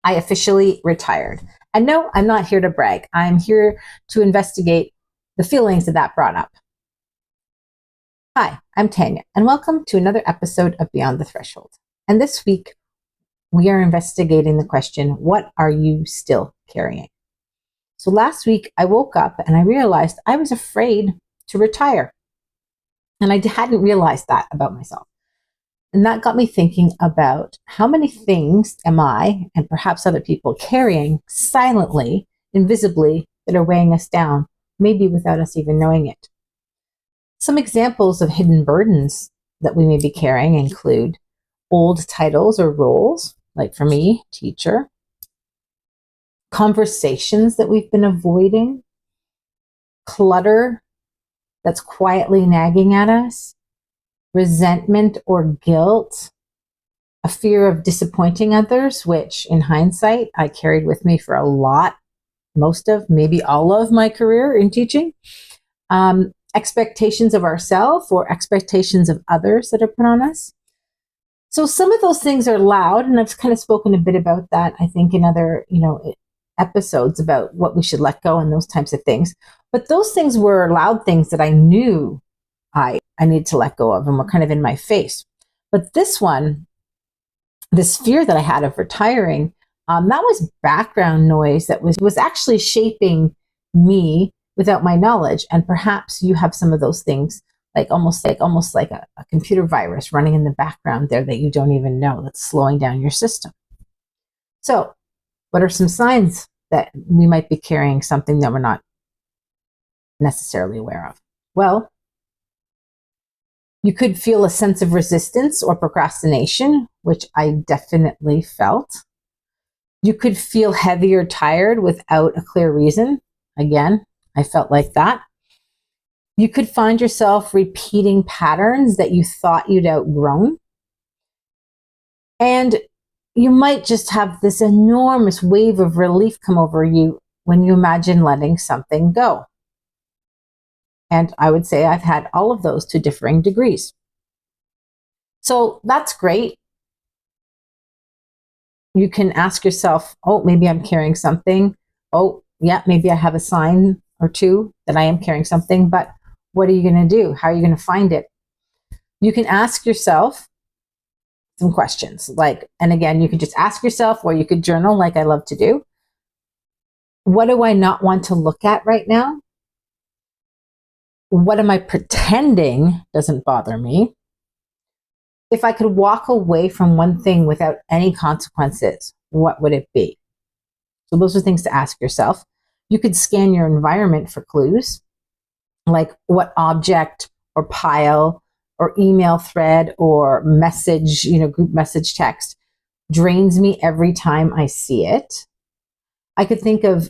I officially retired. And no, I'm not here to brag. I'm here to investigate the feelings that brought up. Hi, I'm Tanya, and welcome to another episode of Beyond the Threshold. And this week, we are investigating the question, what are you still carrying? So last week, I woke up and I realized I was afraid to retire. And I hadn't realized that about myself. And that got me thinking about how many things am I, and perhaps other people, carrying silently, invisibly, that are weighing us down, maybe without us even knowing it. Some examples of hidden burdens that we may be carrying include old titles or roles, like for me, teacher, conversations that we've been avoiding, clutter that's quietly nagging at us, resentment or guilt, a fear of disappointing others, which in hindsight, I carried with me for a lot, most of, maybe all of my career in teaching, expectations of ourselves or expectations of others that are put on us. So some of those things are loud, and I've kind of spoken a bit about that, I think, in other, episodes about what we should let go and those types of things. But those things were loud things that I knew I need to let go of and were kind of in my face. But this one, this fear that I had of retiring, that was background noise that was actually shaping me without my knowledge. And perhaps you have some of those things, almost like a computer virus running in the background there that you don't even know, that's slowing down your system. So what are some signs that we might be carrying something that we're not necessarily aware of? Well, you could feel a sense of resistance or procrastination, which I definitely felt. You could feel heavy or tired without a clear reason. Again, I felt like that. You could find yourself repeating patterns that you thought you'd outgrown. And you might just have this enormous wave of relief come over you when you imagine letting something go. And I would say I've had all of those to differing degrees. So that's great. You can ask yourself, oh, maybe I'm carrying something. Oh, yeah, maybe I have a sign or two that I am carrying something, but what are you going to do? How are you going to find it? You can ask yourself some questions, and again, you could just ask yourself, or you could journal like I love to do. What do I not want to look at right now? What am I pretending doesn't bother me? If I could walk away from one thing without any consequences, what would it be? So those are things to ask yourself. You could scan your environment for clues, like what object or pile or email thread or message, group message text drains me every time I see it. I could think of,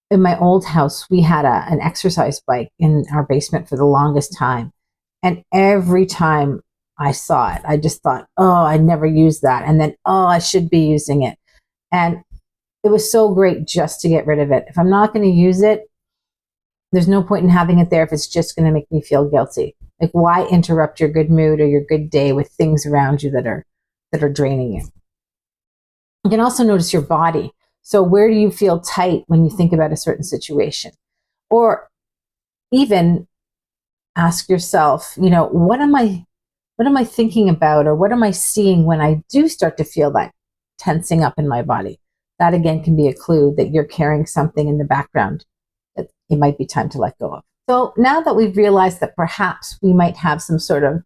in my old house, we had an exercise bike in our basement for the longest time. And every time I saw it, I just thought, oh, I never used that. And then, oh, I should be using it. And it was so great just to get rid of it. If I'm not going to use it, there's no point in having it there if it's just going to make me feel guilty. Like, why interrupt your good mood or your good day with things around you that are draining you? You can also notice your body. So where do you feel tight when you think about a certain situation? Or even ask yourself, what am I thinking about, or what am I seeing when I do start to feel that tensing up in my body? That again can be a clue that you're carrying something in the background that it might be time to let go of. So now that we've realized that perhaps we might have some sort of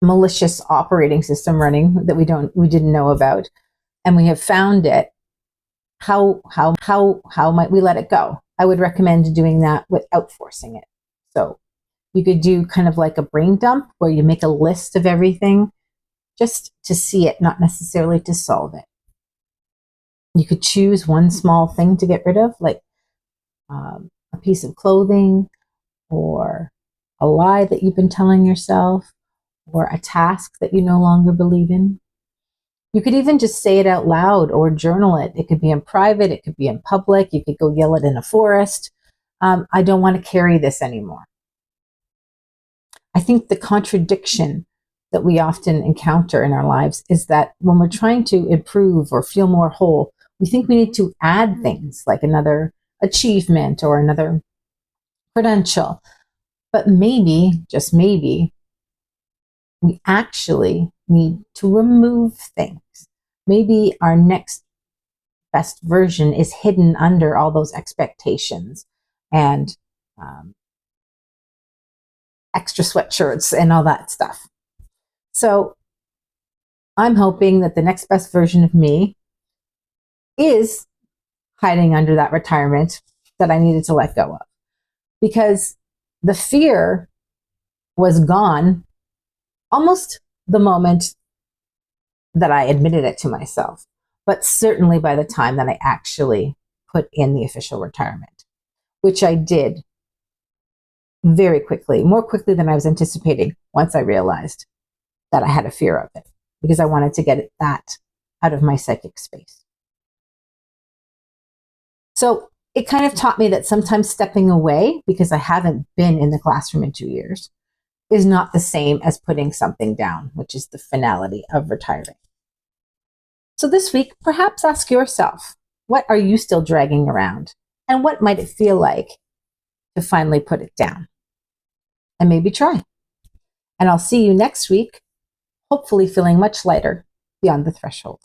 malicious operating system running that we didn't know about, and we have found it, how might we let it go? I would recommend doing that without forcing it. So you could do kind of like a brain dump where you make a list of everything just to see it, not necessarily to solve it. You could choose one small thing to get rid of, like a piece of clothing, or a lie that you've been telling yourself, or a task that you no longer believe in. You could even just say it out loud or journal it. It could be in private, it could be in public, you could go yell it in a forest. I don't want to carry this anymore. I think the contradiction that we often encounter in our lives is that when we're trying to improve or feel more whole, we think we need to add things like another achievement or another credential. But maybe, just maybe, we actually need to remove things. Maybe our next best version is hidden under all those expectations and extra sweatshirts and all that stuff. So I'm hoping that the next best version of me is hiding under that retirement that I needed to let go of. Because the fear was gone almost the moment that I admitted it to myself, but certainly by the time that I actually put in the official retirement, which I did very quickly, more quickly than I was anticipating once I realized that I had a fear of it, because I wanted to get that out of my psychic space. So it kind of taught me that sometimes stepping away, because I haven't been in the classroom in 2 years, is not the same as putting something down, which is the finality of retiring. So this week, perhaps ask yourself, what are you still dragging around? And what might it feel like to finally put it down? And maybe try. And I'll see you next week, hopefully feeling much lighter beyond the threshold.